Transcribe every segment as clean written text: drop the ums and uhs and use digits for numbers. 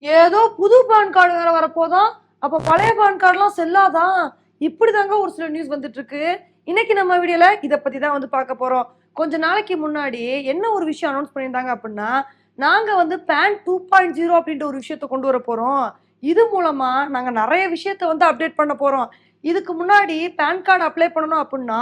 ஏதோ புது PAN card வேற வரப்போதான். அப்ப பழைய பான் கார்டுலாம் செல்லாதான். இப்படிதாங்க ஒரு சில நியூஸ் வந்துட்டு இருக்கு. இன்னைக்கு நம்ம வீடியோல இத பத்தி தான் வந்து பார்க்க போறோம். கொஞ்ச நாளைக்கு முன்னாடி என்ன ஒரு விஷயம் அனௌன்ஸ் பண்ணியிருந்தாங்க அப்படின்னா, நாங்க வந்து பான் 2.0 அப்படின்ற ஒரு விஷயத்த கொண்டு வர போறோம். இது மூலமா நாங்க நெறைய விஷயத்த வந்து அப்டேட் பண்ண போறோம். இதுக்கு முன்னாடி பான் கார்டு அப்ளை பண்ணணும் அப்படின்னா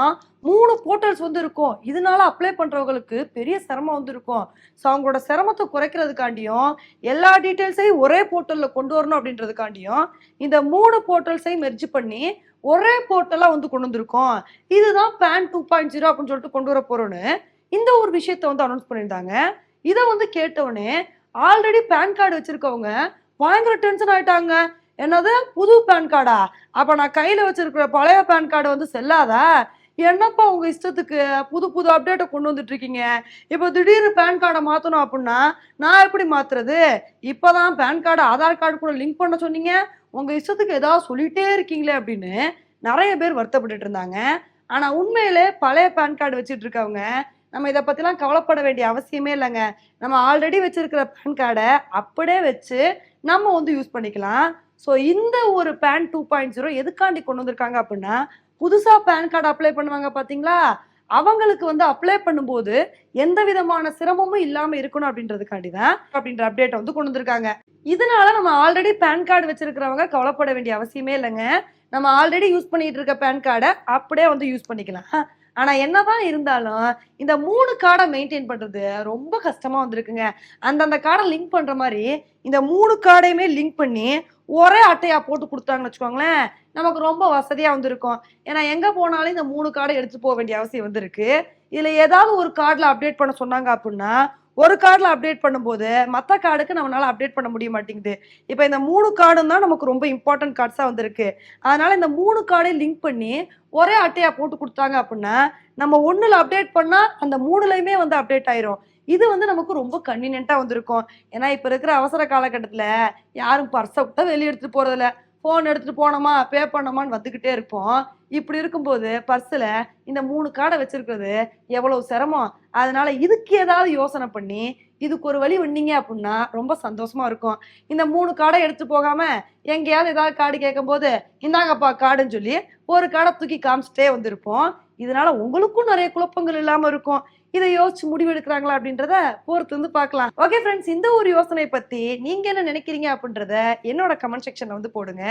3 போர்ட்டல்ஸ் வந்து இருக்கும். இதனால அப்ளை பண்றவங்களுக்கு பெரிய சிரமம் வந்து இருக்கும். ஸோ அவங்களோட சிரமத்த குறைக்கிறதுக்காண்டியும் எல்லா டீட்டெயில்ஸையும் ஒரே போர்ட்டல்ல கொண்டு வரணும் அப்படின்றதுக்காண்டியும் இந்த 3 போர்ட்டல்ஸையும் மெர்ஜ் பண்ணி ஒரே போர்ட்டலா வந்து கொண்டு வந்திருக்கோம். இதுதான் பான் 2.0 அப்படின்னு சொல்லிட்டு கொண்டு வர போறோம்னு இந்த ஒரு விஷயத்த வந்து அனௌன்ஸ் பண்ணியிருந்தாங்க. இத வந்து கேட்டவுடனே ஆல்ரெடி பான் கார்டு வச்சிருக்கவங்க பயங்கர டென்ஷன் ஆயிட்டாங்க. என்னது புது பான் கார்டா? அப்ப நான் கையில வச்சிருக்கிற பழைய பான் கார்டு வந்து செல்லாதா? என்னப்பா உங்க இஷ்டத்துக்கு புது புது அப்டேட்ட கொண்டு வந்துட்டு இருக்கீங்க. இப்ப திடீர்னு பான் கார்ட மாத்தணும் அப்படின்னா, நான் எப்படி மாத்துறது? இப்பதான் பான் கார்ட ஆதார் கார்டு கூட லிங்க் பண்ண சொன்னீங்க. உங்க இஷ்டத்துக்கு ஏதாவது சொல்லிட்டே இருக்கீங்களே அப்படின்னு நெறைய பேர் வருத்தப்பட்டுட்டு இருந்தாங்க. ஆனா உண்மையிலே பழைய பான் கார்டு வச்சுட்டு இருக்கவங்க, நம்ம இத பத்திலாம் கவலைப்பட வேண்டிய அவசியமே இல்லங்க. நம்ம ஆல்ரெடி வச்சிருக்கிற பான் கார்ட அப்படியே வச்சு நம்ம வந்து யூஸ் பண்ணிக்கலாம். ஸோ இந்த ஒரு பான் 2.0 எதுக்காண்டி கொண்டு வந்திருக்காங்க அப்படின்னா, புதுசா பான் கார்டு அப்ளை பண்ணுவாங்க பாத்தீங்களா? அவங்களுக்கு வந்து அப்ளை பண்ணும்போது எந்த விதமான சிரமமும் இல்லாம இருக்கணும் அப்படின்றதுக்காண்டி தான் அப்படின்ற அப்டேட் வந்து கொண்டு வந்திருக்காங்க. இதனால நம்ம ஆல்ரெடி பான் கார்டு வச்சிருக்கிறவங்க கவலைப்பட வேண்டிய அவசியமே இல்லைங்க. நம்ம ஆல்ரெடி யூஸ் பண்ணிட்டு இருக்க பான் கார்டை அப்படியே வந்து யூஸ் பண்ணிக்கலாம். ஆனா என்னதான் இருந்தாலும் இந்த 3 கார்டை மெயின்டைன் பண்றது ரொம்ப கஷ்டமா வந்திருக்குங்க. அந்தந்த கார்டை லிங்க் பண்ற மாதிரி இந்த 3 கார்டையுமே லிங்க் பண்ணி ஒரே அட்டையா போட்டு குடுத்தாங்கன்னு வச்சுக்கோங்களேன், நமக்கு ரொம்ப வசதியா வந்து இருக்கும். ஏன்னா எங்க போனாலும் இந்த 3 கார்ட எடுத்துட்டு போ வேண்டிய அவசியம் வந்து இருக்கு. இதுல ஏதாவது ஒரு கார்டுல அப்டேட் பண்ண சொன்னாங்க அப்டின்னா, ஒரு கார்டுல அப்டேட் பண்ணும்போது, மத்த கார்டுக்கு நம்மனால அப்டேட் பண்ண முடிய மாட்டேங்குது. இப்ப இந்த 3 கார்டும் தான் நமக்கு ரொம்ப இம்பார்ட்டன்ட் கார்ட்ஸா வந்திருக்கு. அதனால இந்த 3 கார்டையும் லிங்க் பண்ணி ஒரே அட்டையா போட்டு குடுத்தாங்க அப்டின்னா, நம்ம 1ல அப்டேட் பண்ணா அந்த 3லயுமே வந்து அப்டேட் ஆயிரும். இது வந்து நமக்கு ரொம்ப கன்வீனியன்ட்டா வந்திருக்கும். ஏன்னா இப்ப இருக்கிற அவசர காலகட்டத்துல யாரும் பர்ஸ கூட வெளிய எடுத்துட்டு போறதில்ல. ஃபோன் எடுத்துட்டு போனோமா, பே பண்ணோமான்னு வந்துகிட்டே இருப்போம். இப்படி இருக்கும்போது பர்ஸ்ல இந்த 3 கார்ட வச்சிருக்கிறது எவ்வளவு சிரமம். அதனால இதுக்கு ஏதாவது யோசனை பண்ணி, இதுக்கு ஒரு வழி வந்தீங்க அப்டின்னா ரொம்ப சந்தோஷமா இருக்கும். இந்த 3 கார்ட எடுத்து போகாம, எங்கேயாவது ஏதாவது கார்டு கேட்கும்போது, "இந்தாங்கப்பா கார்டுன்னு" சொல்லி ஒரு கார்ட தூக்கி காமிச்சுட்டே வந்திருப்போம். இதனால உங்களுக்கும் நெறைய குழப்பங்கள் இல்லாம இருக்கும். இத யோசிச்சு முடிவு எடுக்குறாங்களா அப்படின்றத பொறுத்து வந்து பார்க்கலாம். ஓகே ஃப்ரெண்ட்ஸ், இந்த ஒரு யோசனை பத்தி நீங்க என்ன நினைக்கிறீங்க அப்படின்றத என்னோட கமெண்ட் செக்ஷன்ல வந்து போடுங்க.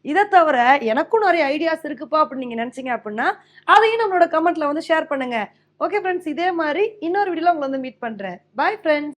இத தவிர எனக்கும் நெறைய ஐடியாஸ் இருக்குப்பா அப்படின்னு நீங்க நினைச்சீங்க அப்படின்னா, அதையும் நம்மளோட கமெண்ட்ல வந்து ஷேர் பண்ணுங்க. ஓகே ஃப்ரெண்ட்ஸ், இதே மாரி இன்னொரு வீடியோல உங்கள வந்து மீட் பண்றேன். Bye friends.